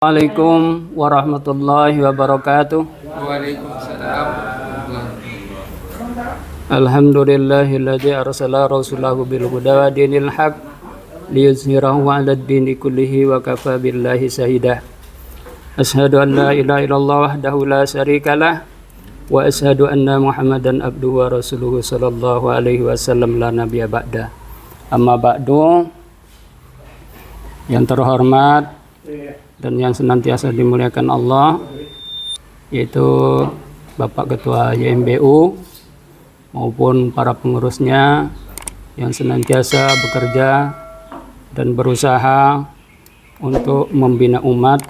Assalamualaikum warahmatullahi wabarakatuh. Waalaikumsalam. Alhamdulillahilladzi arsala rasulahu bil huda wa dinil haq liyuzhirahu 'alad dini kullihi wa kafa billahi shahida. Asyhadu an la ilaha illallah wahdahu la syarikalah wa asyhadu anna Muhammadan abduhu wa rasuluhu sallallahu alaihi wasallam la nabiyya ba'da. Amma ba'du, yang terhormat dan yang senantiasa dimuliakan Allah, yaitu Bapak Ketua YMBU maupun para pengurusnya yang senantiasa bekerja dan berusaha untuk membina umat,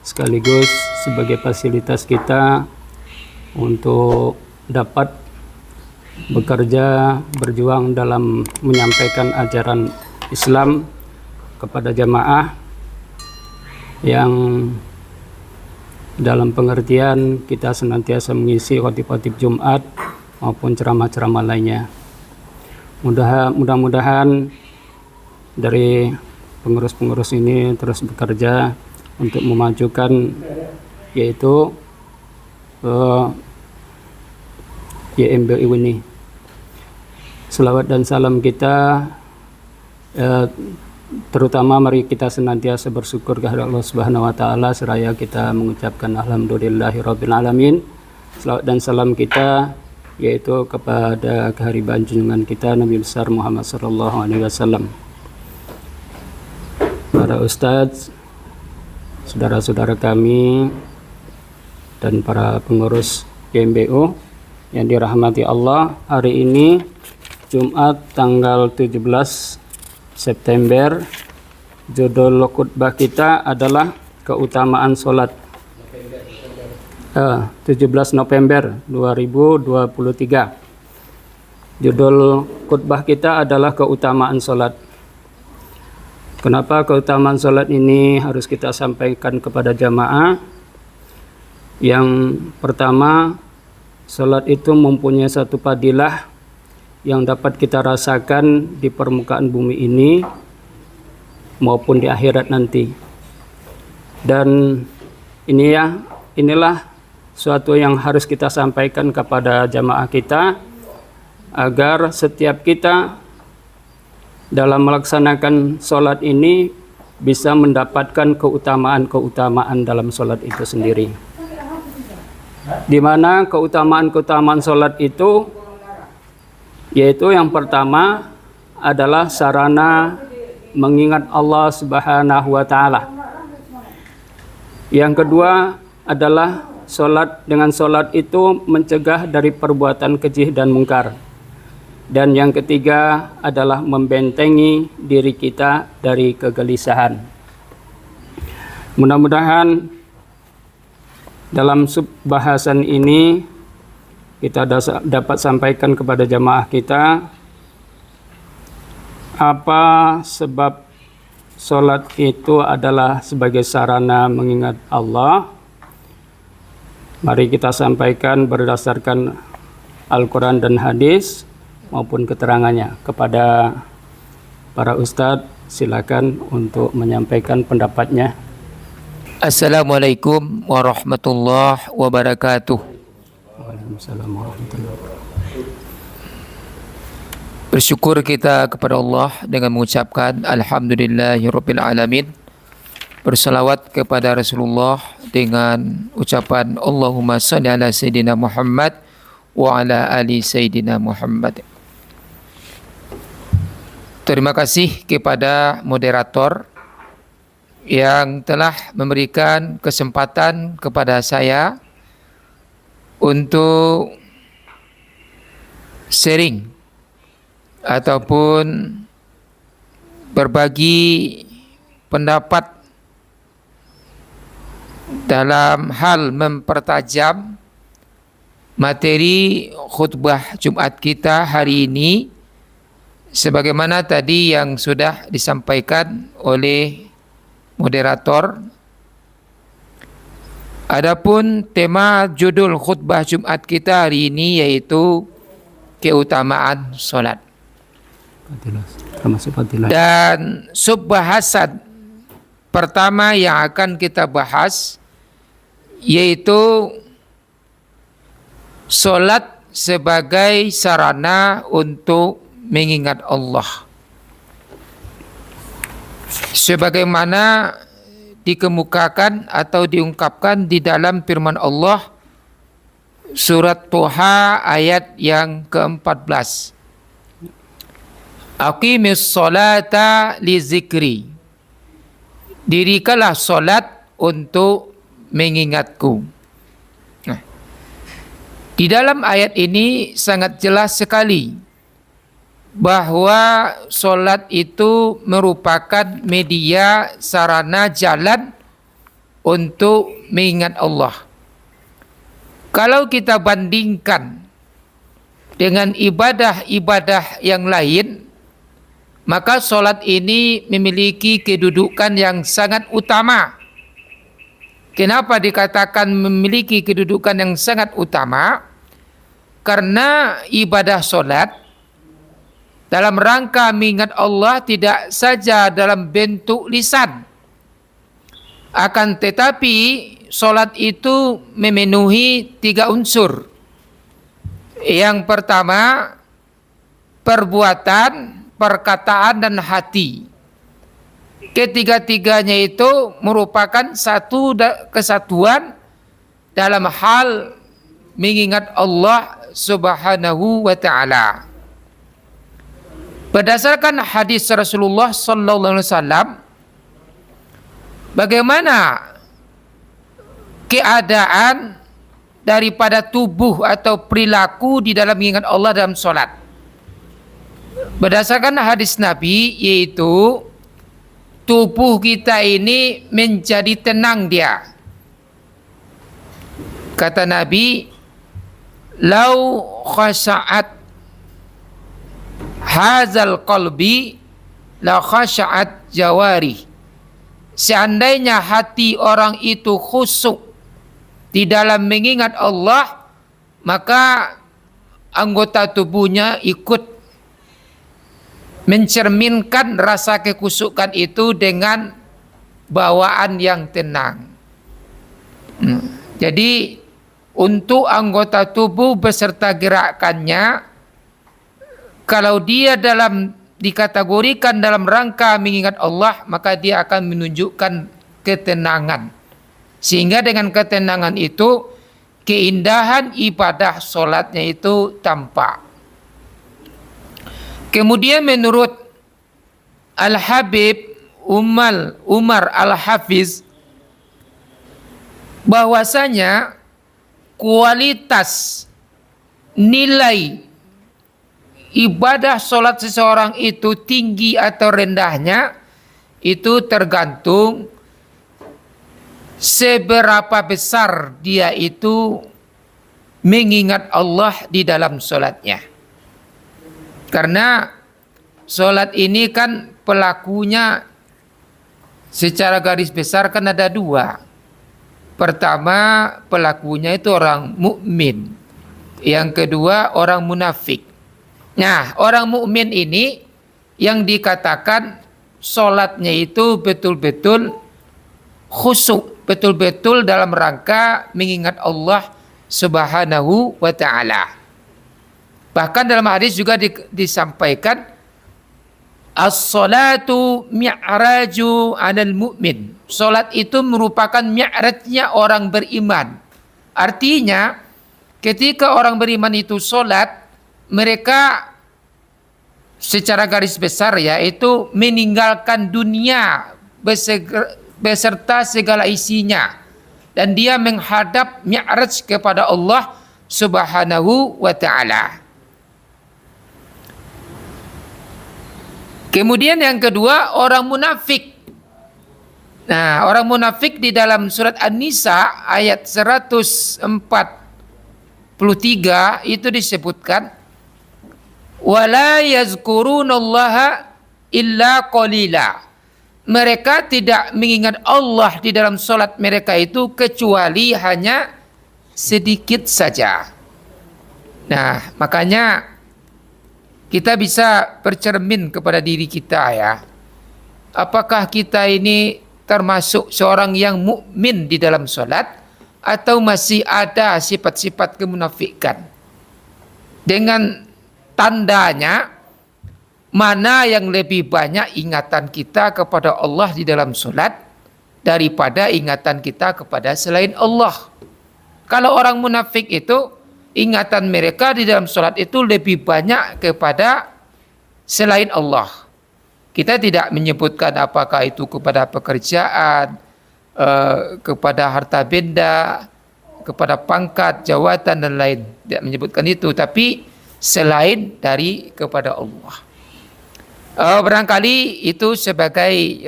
sekaligus sebagai fasilitas kita untuk dapat bekerja berjuang dalam menyampaikan ajaran Islam kepada jamaah, yang dalam pengertian kita senantiasa mengisi khotib-khotib Jumat maupun ceramah-ceramah lainnya. Mudah-mudahan dari pengurus-pengurus ini terus bekerja untuk memajukan, yaitu YMBU ini. Selawat dan salam kita terutama mari kita senantiasa bersyukur kehadirat Allah Subhanahu wa taala seraya kita mengucapkan alhamdulillahirabbil alamin. Selawat dan salam kita yaitu kepada kehadiran junjungan kita Nabi besar Muhammad sallallahu alaihi wasallam. Para ustadz, saudara-saudara kami dan para pengurus YMBU yang dirahmati Allah, hari ini Jumat tanggal 17 September, judul khutbah kita adalah keutamaan sholat. 17 November 2023. Judul khutbah kita adalah keutamaan sholat. Kenapa keutamaan sholat ini harus kita sampaikan kepada jamaah? Yang pertama, sholat itu mempunyai satu fadilah yang dapat kita rasakan di permukaan bumi ini maupun di akhirat nanti. Dan inilah suatu yang harus kita sampaikan kepada jamaah kita, agar setiap kita dalam melaksanakan sholat ini bisa mendapatkan keutamaan-keutamaan dalam sholat itu sendiri. Di mana keutamaan-keutamaan sholat itu, yaitu yang pertama adalah sarana mengingat Allah Subhanahu wa taala. Yang kedua adalah dengan sholat itu mencegah dari perbuatan keji dan mungkar. Dan yang ketiga adalah membentengi diri kita dari kegelisahan. Mudah-mudahan dalam bahasan ini kita dapat sampaikan kepada jamaah kita apa sebab sholat itu adalah sebagai sarana mengingat Allah. Mari kita sampaikan berdasarkan Al-Quran dan hadis maupun keterangannya. Kepada para ustadz, silakan untuk menyampaikan pendapatnya. Assalamualaikum warahmatullahi wabarakatuh. Waalaikumsalam warahmatullahi wabarakatuh. Bersyukur kita kepada Allah dengan mengucapkan alhamdulillahirabbil alamin. Bersalawat kepada Rasulullah dengan ucapan Allahumma shalli ala sayyidina Muhammad wa ala ali sayyidina Muhammad. Terima kasih kepada moderator yang telah memberikan kesempatan kepada saya untuk sharing ataupun berbagi pendapat dalam hal mempertajam materi khutbah Jumat kita hari ini, sebagaimana tadi yang sudah disampaikan oleh moderator. Adapun tema judul khutbah Jumat kita hari ini yaitu keutamaan sholat. Termasuk fadilah. Dan subbahasan pertama yang akan kita bahas yaitu solat sebagai sarana untuk mengingat Allah. Sebagaimana dikemukakan atau diungkapkan di dalam firman Allah surat Tuha ayat yang ke-14. Aqimis salata li zikri. Dirikanlah solat untuk mengingatku. Nah, di dalam ayat ini sangat jelas sekali bahwa solat itu merupakan media sarana jalan untuk mengingat Allah. Kalau kita bandingkan dengan ibadah-ibadah yang lain, maka solat ini memiliki kedudukan yang sangat utama. Kenapa dikatakan memiliki kedudukan yang sangat utama? Karena ibadah solat dalam rangka mengingat Allah tidak saja dalam bentuk lisan. Akan tetapi solat itu memenuhi 3 unsur. Yang pertama, perbuatan, perkataan dan hati. Ketiga-tiganya itu merupakan satu kesatuan dalam hal mengingat Allah Subhanahu wa taala. Berdasarkan hadis Rasulullah sallallahu alaihi wasallam, bagaimana keadaan daripada tubuh atau perilaku di dalam mengingat Allah dalam salat. Berdasarkan hadis Nabi, yaitu tubuh kita ini menjadi tenang dia. Kata Nabi, lau khasha'at hazal qalbi la khasha'at jawari. Seandainya hati orang itu khusyuk di dalam mengingat Allah, maka anggota tubuhnya ikut mencerminkan rasa kekhusyukan itu dengan bawaan yang tenang. Jadi untuk anggota tubuh beserta gerakannya, kalau dia dikategorikan dalam rangka mengingat Allah, maka dia akan menunjukkan ketenangan. Sehingga dengan ketenangan itu keindahan ibadah solatnya itu tampak. Kemudian menurut Al-Habib Umar Al-Hafiz, bahwasanya kualitas nilai ibadah solat seseorang itu tinggi atau rendahnya itu tergantung seberapa besar dia itu mengingat Allah di dalam solatnya. Karena solat ini kan pelakunya secara garis besar kan ada 2. Pertama, pelakunya itu orang mukmin. Yang kedua, orang munafik. Nah, orang mukmin ini yang dikatakan solatnya itu betul-betul khusyuk, betul-betul dalam rangka mengingat Allah Subhanahu wa taala. Bahkan dalam hadis juga disampaikan as-salatu mi'raju 'alal mu'min. Salat itu merupakan mi'rajnya orang beriman. Artinya ketika orang beriman itu salat, mereka secara garis besar yaitu meninggalkan dunia beserta segala isinya, dan dia menghadap mi'raj kepada Allah Subhanahu wa taala. Kemudian yang kedua, orang munafik. Nah, orang munafik di dalam surat An-Nisa ayat 143 itu disebutkan, wala yazkurunallaha illa qalila. Mereka tidak mengingat Allah di dalam salat mereka itu kecuali hanya sedikit saja. Nah, makanya kita bisa bercermin kepada diri kita ya. Apakah kita ini termasuk seorang yang mukmin di dalam solat, atau masih ada sifat-sifat kemunafikan. Dengan tandanya mana yang lebih banyak ingatan kita kepada Allah di dalam solat daripada ingatan kita kepada selain Allah. Kalau orang munafik itu ingatan mereka di dalam solat itu lebih banyak kepada selain Allah. Kita tidak menyebutkan apakah itu kepada pekerjaan, kepada harta benda, kepada pangkat, jawatan dan lain. Tidak menyebutkan itu, tapi selain dari kepada Allah. Barangkali itu sebagai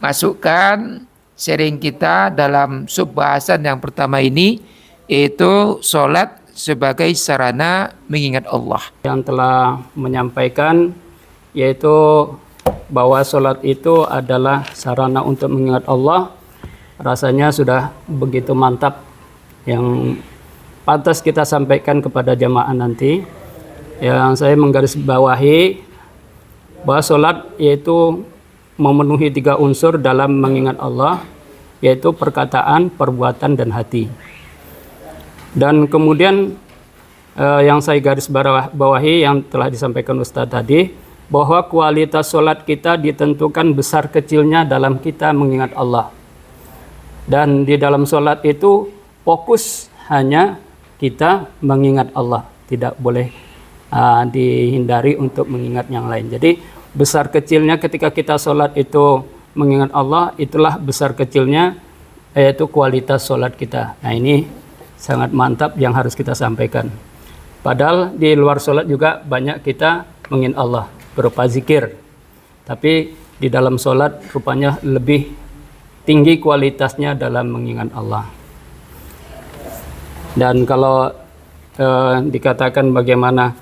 masukan sharing kita dalam subbahasan yang pertama ini, yaitu solat sebagai sarana mengingat Allah. Yang telah menyampaikan yaitu bahwa sholat itu adalah sarana untuk mengingat Allah, rasanya sudah begitu mantap yang pantas kita sampaikan kepada jamaah nanti. Yang saya menggarisbawahi bahwa sholat yaitu memenuhi 3 unsur dalam mengingat Allah, yaitu perkataan, perbuatan, dan hati. Dan kemudian yang saya garis bawahi yang telah disampaikan Ustadz tadi, bahwa kualitas sholat kita ditentukan besar kecilnya dalam kita mengingat Allah. Dan di dalam sholat itu fokus hanya kita mengingat Allah, tidak boleh dihindari untuk mengingat yang lain. Jadi besar kecilnya ketika kita sholat itu mengingat Allah, itulah besar kecilnya yaitu kualitas sholat kita. Nah, ini sangat mantap yang harus kita sampaikan. Padahal di luar sholat juga banyak kita mengingat Allah berupa zikir, tapi di dalam sholat rupanya lebih tinggi kualitasnya dalam mengingat Allah. Dan kalau dikatakan bagaimana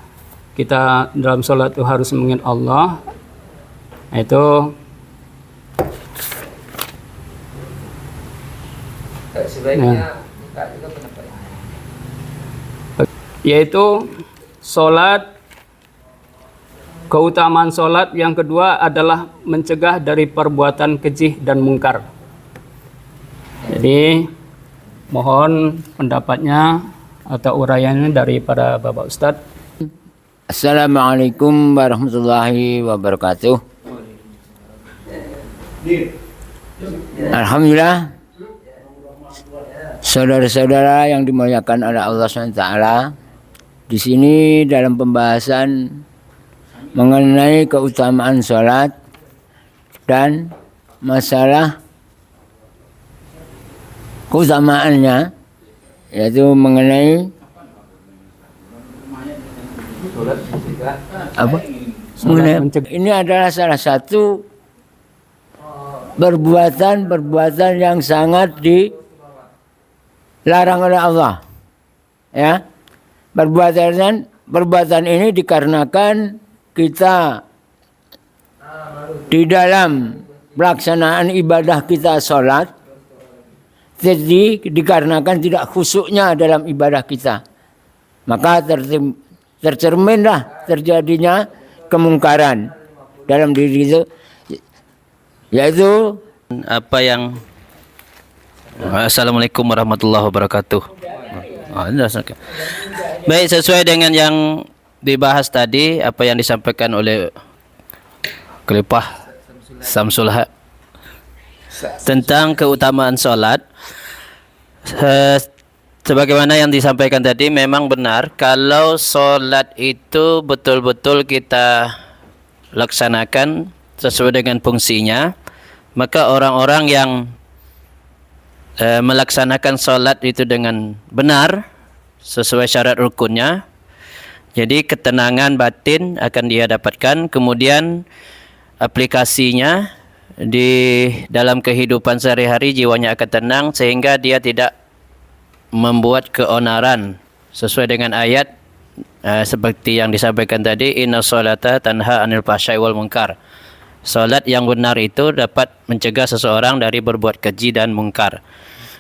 kita dalam sholat itu harus mengingat Allah, itu yaitu sholat, keutamaan sholat yang kedua adalah mencegah dari perbuatan keji dan mungkar. Jadi mohon pendapatnya atau uraiannya dari para Bapak Ustadz. Assalamualaikum warahmatullahi wabarakatuh. Alhamdulillah, saudara-saudara yang dimuliakan oleh Allah SWT, di sini dalam pembahasan mengenai keutamaan sholat dan masalah keutamaannya, yaitu mengenai apa? Ini adalah salah satu perbuatan yang sangat dilarang oleh Allah. Ya, perbuatan ini dikarenakan kita di dalam pelaksanaan ibadah kita sholat, jadi dikarenakan tidak khusyuknya dalam ibadah kita, maka tercerminlah terjadinya kemungkaran dalam diri itu, yaitu apa yang Assalamualaikum warahmatullahi wabarakatuh. Baik, sesuai dengan yang dibahas tadi, apa yang disampaikan oleh Khalifah Samsul Haq tentang keutamaan sholat, sebagaimana yang disampaikan tadi, memang benar kalau sholat itu betul-betul kita laksanakan sesuai dengan fungsinya, maka orang-orang yang melaksanakan sholat itu dengan benar sesuai syarat rukunnya, jadi ketenangan batin akan dia dapatkan. Kemudian aplikasinya di dalam kehidupan sehari-hari, jiwanya akan tenang sehingga dia tidak membuat keonaran sesuai dengan ayat seperti yang disampaikan tadi, inna sholata tanha anil fahsya'i wal munkar. Salat yang benar itu dapat mencegah seseorang dari berbuat keji dan mungkar.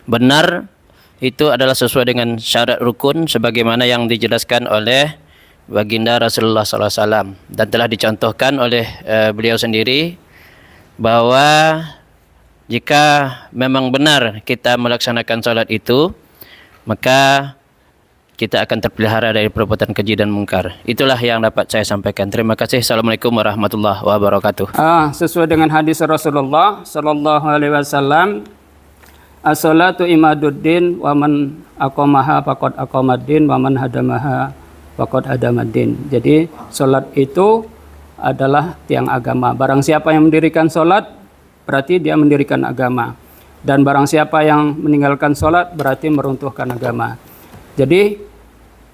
Benar itu adalah sesuai dengan syarat rukun sebagaimana yang dijelaskan oleh baginda Rasulullah SAW dan telah dicontohkan oleh beliau sendiri, bahwa Jika memang benar kita melaksanakan solat itu, maka kita akan terpelihara dari perbuatan keji dan mungkar. Itulah yang dapat saya sampaikan. Terima kasih. Assalamualaikum warahmatullahi wabarakatuh. Sesuai dengan hadis Rasulullah sallallahu alaihi wasallam, as-salatu imaduddin wa man aqamaha faqad aqamaddin wa man hadamaha faqad hadamaddin. Jadi salat itu adalah tiang agama. Barang siapa yang mendirikan salat berarti dia mendirikan agama. Dan barang siapa yang meninggalkan salat berarti meruntuhkan agama. Jadi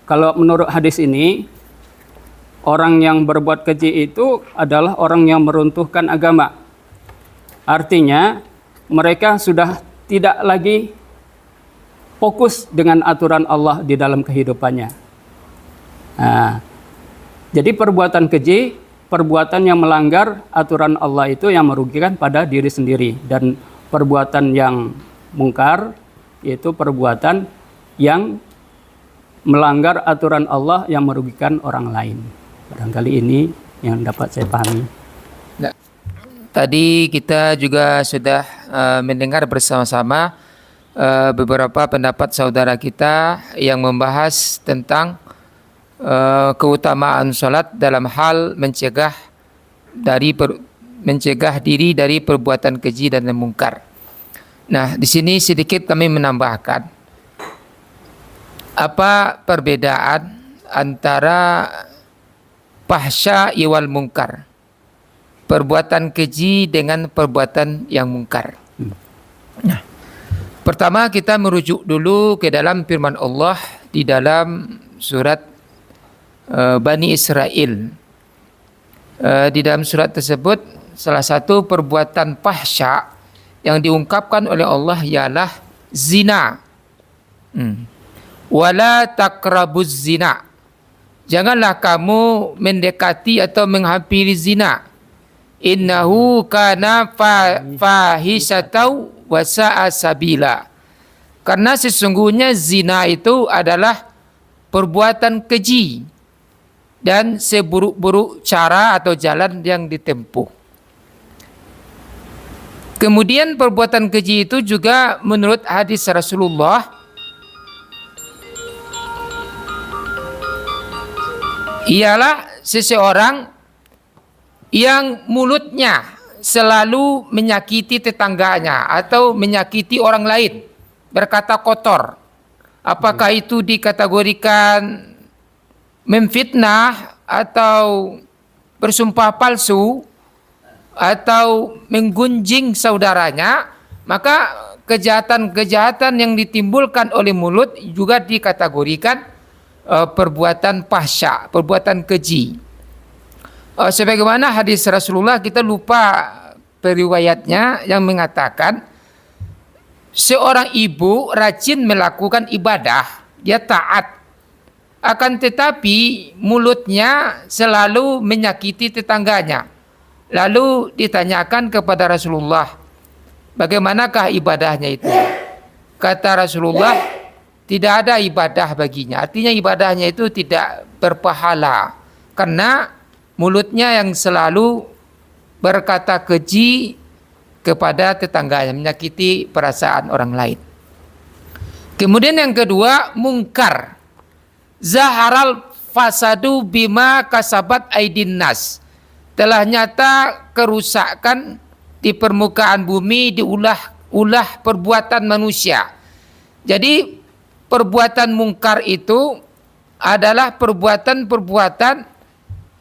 kalau menurut hadis ini, orang yang berbuat keji itu adalah orang yang meruntuhkan agama. Artinya mereka sudah tidak lagi fokus dengan aturan Allah di dalam kehidupannya. Nah, jadi perbuatan keji, perbuatan yang melanggar aturan Allah itu yang merugikan pada diri sendiri. Dan perbuatan yang mungkar, yaitu perbuatan yang melanggar aturan Allah yang merugikan orang lain. Barangkali ini yang dapat saya pahami. Nah, tadi kita juga sudah mendengar bersama-sama beberapa pendapat saudara kita yang membahas tentang keutamaan salat dalam hal mencegah diri dari perbuatan keji dan mungkar. Nah, di sini sedikit kami menambahkan apa perbedaan antara fahsya wal mungkar, perbuatan keji dengan perbuatan yang mungkar. Nah, pertama kita merujuk dulu ke dalam firman Allah di dalam surat Bani Israel. Di dalam surat tersebut salah satu perbuatan fahsya yang diungkapkan oleh Allah ialah zina. Wala taqrabuz zina. Janganlah kamu mendekati atau menghampiri zina. Innahu kana fahisatau wa sa'a sabila. Karena sesungguhnya zina itu adalah perbuatan keji dan seburuk-buruk cara atau jalan yang ditempuh. Kemudian perbuatan keji itu juga menurut hadis Rasulullah ialah seseorang yang mulutnya selalu menyakiti tetangganya atau menyakiti orang lain, berkata kotor. Apakah itu dikategorikan memfitnah atau bersumpah palsu atau menggunjing saudaranya, maka kejahatan-kejahatan yang ditimbulkan oleh mulut juga dikategorikan perbuatan fahsya, perbuatan keji. Sebagaimana hadis Rasulullah, kita lupa periwayatnya yang mengatakan seorang ibu rajin melakukan ibadah, dia taat, akan tetapi mulutnya selalu menyakiti tetangganya. Lalu ditanyakan kepada Rasulullah, bagaimanakah ibadahnya itu? Kata Rasulullah, tidak ada ibadah baginya. Artinya ibadahnya itu tidak berpahala. Karena mulutnya yang selalu berkata keji kepada tetangganya, menyakiti perasaan orang lain. Kemudian yang kedua, mungkar. Zaharal fasadu bima kasabat aidin nas. Telah nyata kerusakan di permukaan bumi diulah perbuatan manusia. Jadi perbuatan mungkar itu adalah perbuatan-perbuatan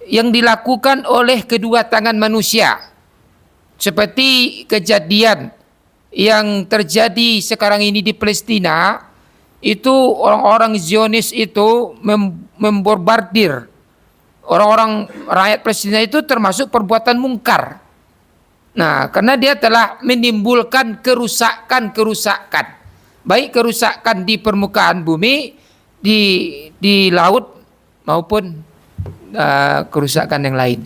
yang dilakukan oleh kedua tangan manusia. Seperti kejadian yang terjadi sekarang ini di Palestina, itu orang-orang Zionis itu membombardir orang-orang rakyat Palestina, itu termasuk perbuatan mungkar. Nah, karena dia telah menimbulkan kerusakan, baik kerusakan di permukaan bumi, di laut, maupun kerusakan yang lain.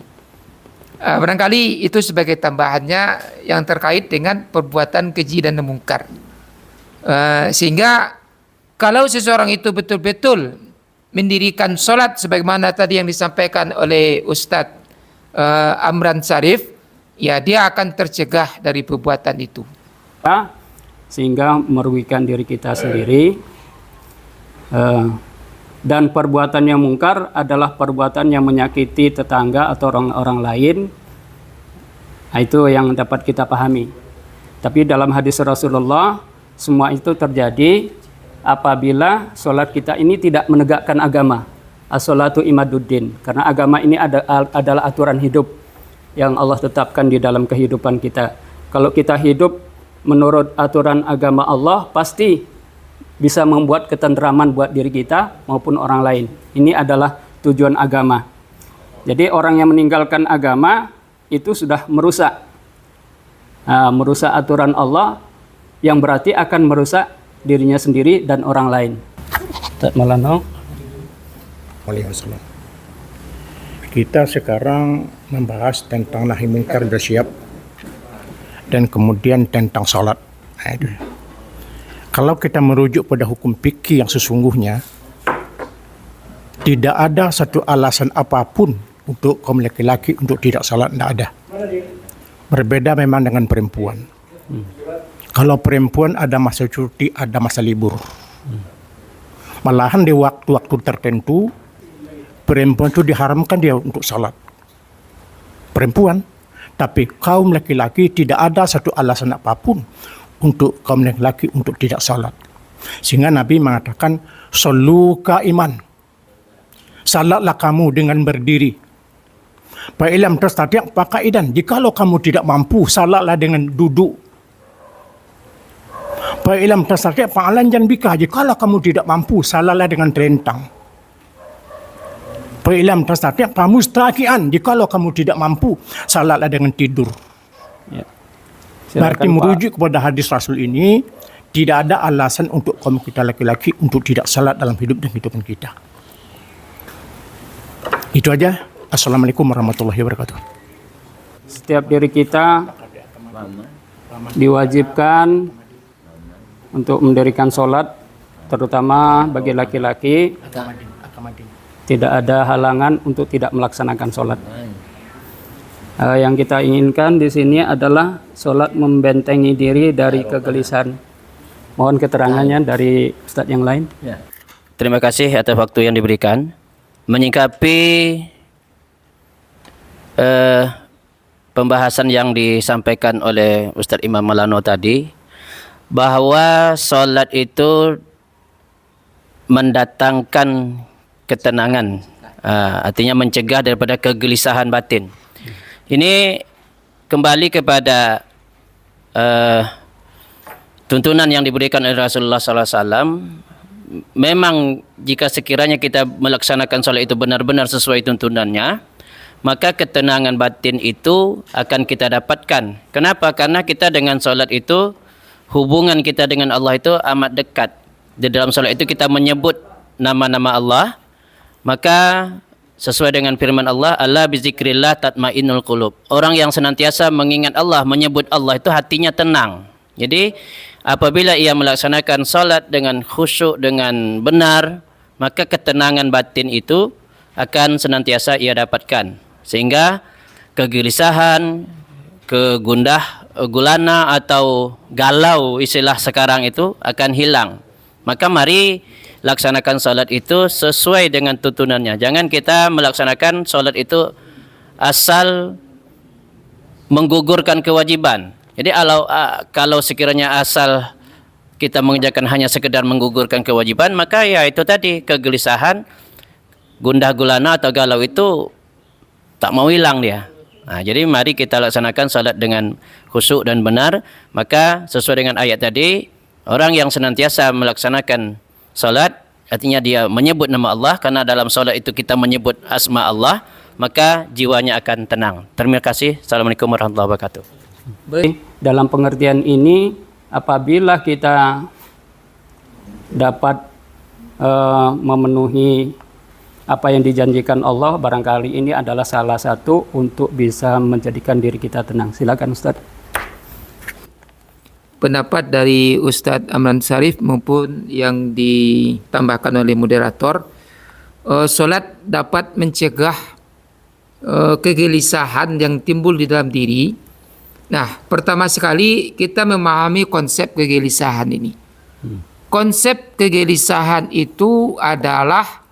Barangkali itu sebagai tambahannya yang terkait dengan perbuatan keji dan mungkar. Sehingga kalau seseorang itu betul-betul mendirikan solat sebagaimana tadi yang disampaikan oleh Ustadz Amran Sarif, ya dia akan tercegah dari perbuatan itu. sehingga merugikan diri kita sendiri. Dan perbuatan yang mungkar adalah perbuatan yang menyakiti tetangga atau orang-orang lain. Nah, itu yang dapat kita pahami. Tapi dalam hadis Rasulullah, semua itu terjadi apabila sholat kita ini tidak menegakkan agama. As-sholatu imaduddin. Karena agama ini adalah aturan hidup yang Allah tetapkan di dalam kehidupan kita. Kalau kita hidup menurut aturan agama Allah, pasti bisa membuat ketentraman buat diri kita maupun orang lain. Ini adalah tujuan agama. Jadi orang yang meninggalkan agama itu sudah merusak aturan Allah, yang berarti akan merusak dirinya sendiri dan orang lain. Waalaikumsalam. Kita sekarang membahas tentang nahi mungkar bersiap dan kemudian tentang salat. Kalau kita merujuk pada hukum fikih yang sesungguhnya, tidak ada satu alasan apapun untuk kaum laki-laki untuk tidak salat, tidak ada. Berbeda memang dengan perempuan. Kalau perempuan ada masa cuti, ada masa libur. Malahan di waktu-waktu tertentu, perempuan itu diharamkan dia untuk salat. Perempuan. Tapi kaum laki-laki tidak ada satu alasan apapun untuk kaum laki-laki untuk tidak salat. Sehingga Nabi mengatakan, "Shollu qaiman." Salatlah kamu dengan berdiri. Fa illam tastati' fa qa'idan. Jikalau kamu tidak mampu, salatlah dengan duduk. Fa illam tastati' fa 'alan janbika. Jikalau kamu tidak mampu, salatlah dengan terentang. Fa illam tastati' fa mustaqian. Jikalau kamu tidak mampu, salatlah dengan tidur. Ya. Berarti merujuk kepada hadis Rasul ini, tidak ada alasan untuk kaum kita laki-laki untuk tidak salat dalam hidup dan kehidupan kita. Itu aja. Assalamualaikum warahmatullahi wabarakatuh. Setiap diri kita diwajibkan untuk mendirikan sholat, terutama bagi laki-laki. Tidak ada halangan untuk tidak melaksanakan sholat. Yang kita inginkan di sini adalah sholat membentengi diri dari kegelisahan. Mohon keterangannya dari Ustadz yang lain. Terima kasih atas waktu yang diberikan. Menyikapi pembahasan yang disampaikan oleh Ustadz Imam Maulana tadi, bahwa sholat itu mendatangkan ketenangan, artinya mencegah daripada kegelisahan batin. Ini kembali kepada tuntunan yang diberikan oleh Rasulullah SAW. Memang jika sekiranya kita melaksanakan sholat itu benar-benar sesuai tuntunannya, maka ketenangan batin itu akan kita dapatkan. Kenapa? Karena kita dengan sholat itu, hubungan kita dengan Allah itu amat dekat. Di dalam sholat itu kita menyebut nama-nama Allah. Maka sesuai dengan firman Allah, "Ala bizikrillah tatmainnul qulub." Orang yang senantiasa mengingat Allah, menyebut Allah itu hatinya tenang. Jadi apabila ia melaksanakan salat dengan khusyuk, dengan benar, maka ketenangan batin itu akan senantiasa ia dapatkan. Sehingga kegelisahan, gulana atau galau istilah sekarang itu akan hilang. Maka mari laksanakan salat itu sesuai dengan tuntunannya. Jangan kita melaksanakan salat itu asal menggugurkan kewajiban. Jadi kalau sekiranya asal kita mengerjakan hanya sekedar menggugurkan kewajiban, maka ya itu tadi, kegelisahan, gundah gulana atau galau itu tak mau hilang dia. Nah, jadi mari kita laksanakan salat dengan khusyuk dan benar. Maka sesuai dengan ayat tadi, orang yang senantiasa melaksanakan salat, artinya dia menyebut nama Allah, karena dalam salat itu kita menyebut asma Allah, maka jiwanya akan tenang. Terima kasih. Assalamualaikum warahmatullahi wabarakatuh. Dalam pengertian ini, apabila kita dapat memenuhi apa yang dijanjikan Allah, barangkali ini adalah salah satu untuk bisa menjadikan diri kita tenang. Silakan Ustaz. Pendapat dari Ustadz Amran Sarif maupun yang ditambahkan oleh moderator, solat dapat mencegah kegelisahan yang timbul di dalam diri Nah, pertama sekali kita memahami konsep kegelisahan ini. Konsep kegelisahan itu adalah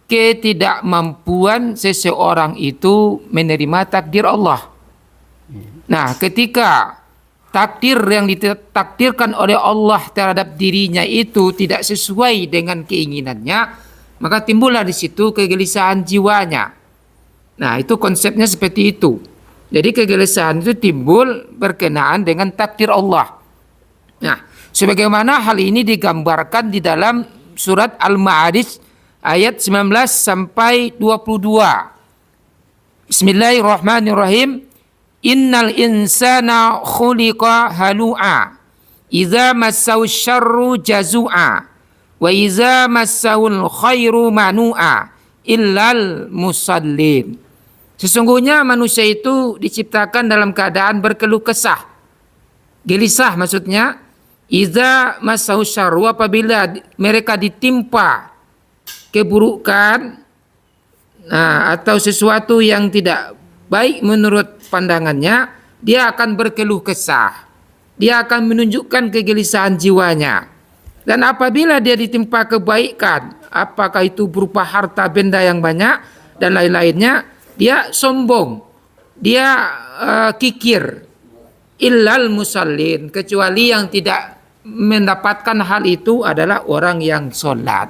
ketidakmampuan seseorang itu menerima takdir Allah. Nah, ketika takdir yang ditakdirkan oleh Allah terhadap dirinya itu tidak sesuai dengan keinginannya, maka timbullah di situ kegelisahan jiwanya. Nah, itu konsepnya seperti itu. Jadi kegelisahan itu timbul berkenaan dengan takdir Allah. Nah, sebagaimana hal ini digambarkan di dalam surat Al-Ma'arij ayat 19 sampai 22. Bismillahirrahmanirrahim. Innal insana khuliqa halu'a. Idza massahu syarru jazu'a. Wa idza massahu khairu manu'a. Illal musallin. Sesungguhnya manusia itu diciptakan dalam keadaan berkeluh kesah. Gelisah maksudnya. Idza massahu syarru, apabila mereka ditimpa keburukan, atau sesuatu yang tidak baik menurut pandangannya, dia akan berkeluh kesah. Dia akan menunjukkan kegelisahan jiwanya. Dan apabila dia ditimpa kebaikan, apakah itu berupa harta benda yang banyak dan lain-lainnya, dia sombong, dia kikir. Illal musallin, kecuali yang tidak mendapatkan hal itu adalah orang yang sholat.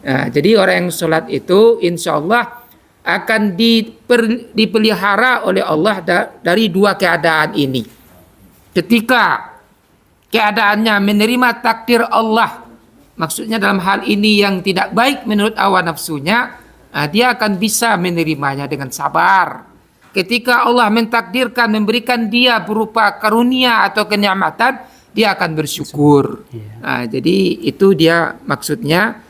Nah, jadi orang yang sholat itu insya Allah akan dipelihara oleh Allah dari dua keadaan ini. Ketika keadaannya menerima takdir Allah, maksudnya dalam hal ini yang tidak baik menurut hawa nafsunya, dia akan bisa menerimanya dengan sabar. Ketika Allah mentakdirkan memberikan dia berupa karunia atau kenikmatan, dia akan bersyukur. Jadi itu dia maksudnya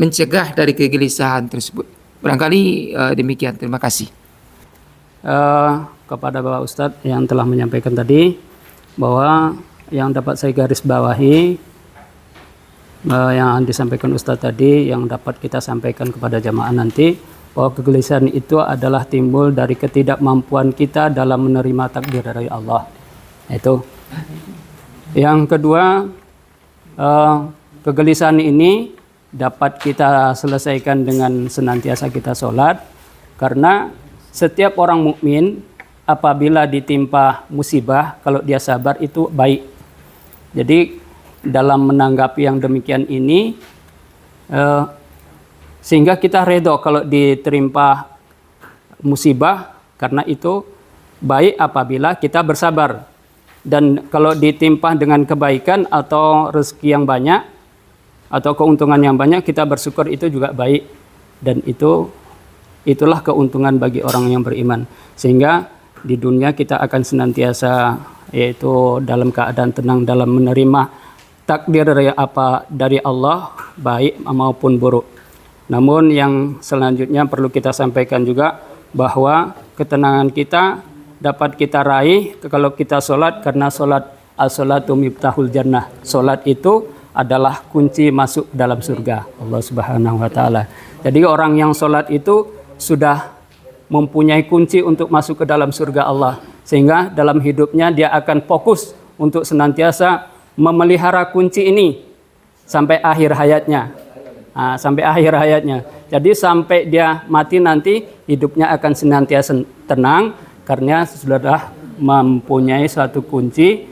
mencegah dari kegelisahan tersebut. Barangkali demikian. Terima kasih. Kepada Bapak Ustadz yang telah menyampaikan tadi, bahwa yang dapat saya garis bawahi, yang disampaikan Ustadz tadi, yang dapat kita sampaikan kepada jamaah nanti, bahwa kegelisahan itu adalah timbul dari ketidakmampuan kita dalam menerima takdir dari Allah. Itu. Yang kedua, kegelisahan ini dapat kita selesaikan dengan senantiasa kita sholat, karena setiap orang mukmin apabila ditimpa musibah, kalau dia sabar itu baik. Jadi dalam menanggapi yang demikian ini, sehingga kita redho kalau diterima musibah, karena itu baik apabila kita bersabar. Dan kalau ditimpa dengan kebaikan atau rezeki yang banyak atau keuntungan yang banyak, kita bersyukur, itu juga baik. Dan itulah keuntungan bagi orang yang beriman. Sehingga di dunia kita akan senantiasa yaitu dalam keadaan tenang dalam menerima takdir dari Allah, baik maupun buruk. Namun yang selanjutnya perlu kita sampaikan juga, bahwa ketenangan kita dapat kita raih kalau kita sholat, karena sholat as-sholatu miftahul jannah. Sholat itu adalah kunci masuk dalam surga Allah Subhanahu wa taala. Jadi orang yang sholat itu sudah mempunyai kunci untuk masuk ke dalam surga Allah, sehingga dalam hidupnya dia akan fokus untuk senantiasa memelihara kunci ini sampai akhir hayatnya. Sampai akhir hayatnya. Jadi sampai dia mati nanti, hidupnya akan senantiasa tenang karena sudah mempunyai suatu kunci,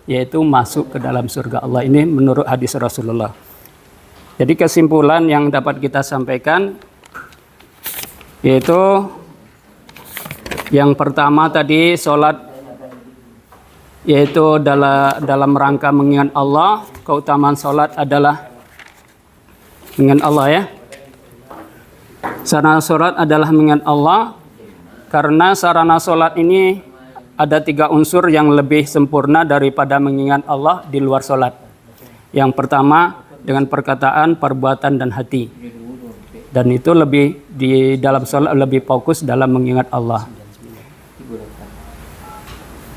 yaitu masuk ke dalam surga Allah. Ini menurut hadis Rasulullah. Jadi kesimpulan yang dapat kita sampaikan yaitu yang pertama tadi, sholat yaitu dalam rangka mengingat Allah. Keutamaan sholat adalah mengingat Allah, ya. Sarana sholat adalah mengingat Allah, karena sarana sholat ini ada 3 unsur yang lebih sempurna daripada mengingat Allah di luar sholat. Yang pertama dengan perkataan, perbuatan, dan hati. Dan itu lebih di dalam sholat lebih fokus dalam mengingat Allah.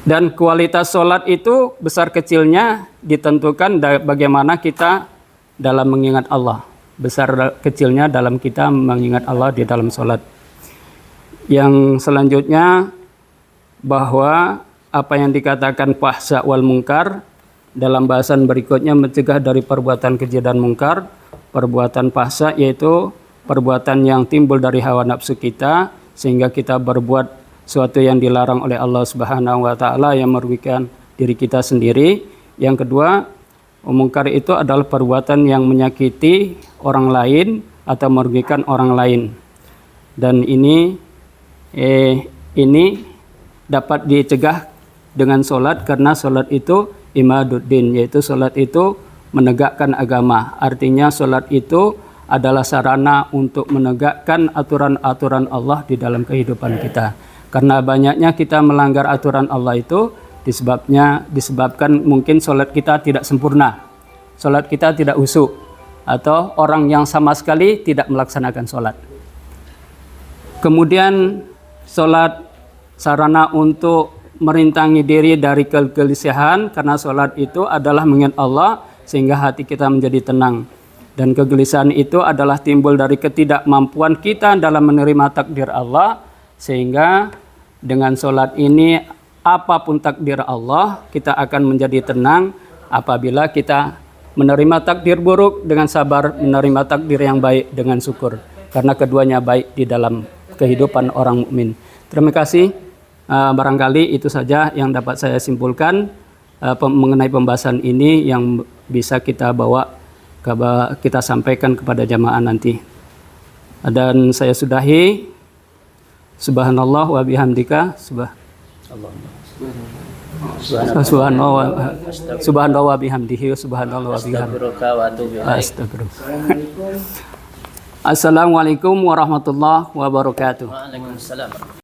Dan kualitas sholat itu besar kecilnya ditentukan bagaimana kita dalam mengingat Allah. Besar kecilnya dalam kita mengingat Allah di dalam sholat. Yang selanjutnya, bahwa apa yang dikatakan fahsya wal munkar. Dalam bahasan berikutnya mencegah dari perbuatan keji dan mungkar. Perbuatan fahsya yaitu perbuatan yang timbul dari hawa nafsu kita sehingga kita berbuat suatu yang dilarang oleh Allah Subhanahu wa taala yang merugikan diri kita sendiri. Yang kedua, mungkar itu adalah perbuatan yang menyakiti orang lain atau merugikan orang lain. Dan ini dapat dicegah dengan solat, karena solat itu imaduddin, yaitu solat itu menegakkan agama. Artinya solat itu adalah sarana untuk menegakkan aturan-aturan Allah di dalam kehidupan kita. Karena banyaknya kita melanggar aturan Allah itu disebabkan mungkin solat kita tidak sempurna, solat kita tidak khusyuk, atau orang yang sama sekali tidak melaksanakan solat. Kemudian solat sarana untuk merintangi diri dari kegelisahan, karena sholat itu adalah mengingat Allah sehingga hati kita menjadi tenang. Dan kegelisahan itu adalah timbul dari ketidakmampuan kita dalam menerima takdir Allah, sehingga dengan sholat ini apapun takdir Allah kita akan menjadi tenang. Apabila kita menerima takdir buruk dengan sabar, menerima takdir yang baik dengan syukur, karena keduanya baik di dalam kehidupan orang mukmin. Terima kasih. Barangkali itu saja yang dapat saya simpulkan mengenai pembahasan ini yang bisa kita kita sampaikan kepada jamaah nanti. Dan saya sudahi. Subhanallah wa bihamdika. Subhanallah wa bihamdihi. Subhanallah wa bihamdihi. Astagfirullah. Assalamualaikum warahmatullahi wabarakatuh. Waalaikumsalam.